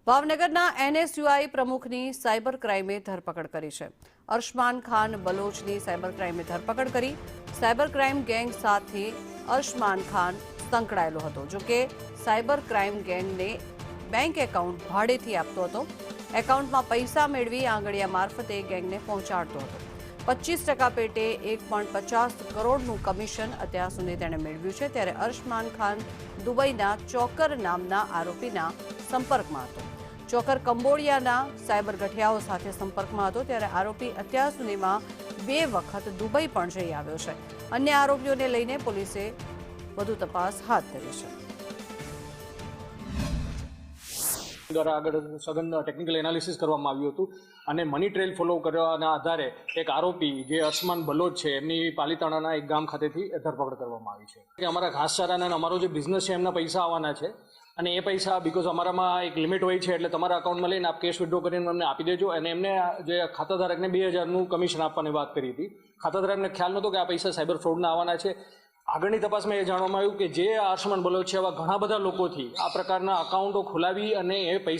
ભાવનગરના એનએસયુઆઈ પ્રમુખની સાયબર ક્રાઇમે ધરપકડ કરી છે। અરશમાન ખાન બલોચની સાયબર ક્રાઇમે ધરપકડ કરી। સાયબર ક્રાઇમ ગેંગ સાથે અરશમાન ખાન સંકળાયેલો હતો। જો કે સાયબર ક્રાઇમ ગેંગને બેંક એકાઉન્ટ ભાડેથી આપતો હતો। એકાઉન્ટમાં પૈસા મેળવી આંગળીયા મારફતે ગેંગને પહોંચાડતો હતો। 25% પેટે 1.50 કરોડનું કમિશન અત્યાર સુધી તેણે મેળવ્યું છે। ત્યારે અરશમાન ખાન દુબઈના ચોકર નામના આરોપીના સંપર્કમાં હતો। ચોકર કંબોડિયાના સાયબર ગઠિયાઓ સાથે સંપર્કમાં હતો। ત્યારે આરોપી અત્યાર સુધીમાં 2 વખત દુબઈ પણ જઈ આવ્યો છે। અન્ય આરોપીઓને લઈને પોલીસે વધુ તપાસ હાથ ધરી છે। દ્વારા આગળ સઘન ટેકનિકલ એનાલિસિસ કરવામાં આવ્યું હતું અને મની ટ્રેલ ફોલો કરવાના આધારે એક આરોપી જે અરશમાન બલોચ છે એમની પાલીતાણાના એક ગામ ખાતેથી ધરપકડ કરવામાં આવી છે કે અમારા ઘાસચારાના અને અમારો જે બિઝનેસ છે એમના પૈસા આવવાના છે અને એ પૈસા બીકોઝ અમારામાં એક લિમિટ હોય છે એટલે તમારા અકાઉન્ટમાં લઈને આપ કેશ વિડ્રો કરીને અમને આપી દેજો અને એમને જે ખાતાધારકને 2000નું કમિશન આપવાની વાત કરી હતી। ખાતાધારકને ખ્યાલ નહોતો કે આ પૈસા સાયબર ફ્રોડના આવવાના છે। આગળની તપાસમાં એ જાણવામાં આવ્યું કે જે અરશમાન બલોચ છે એવા ઘણા બધા લોકોથી આ પ્રકારના અકાઉન્ટો ખોલાવી અને એ પૈસા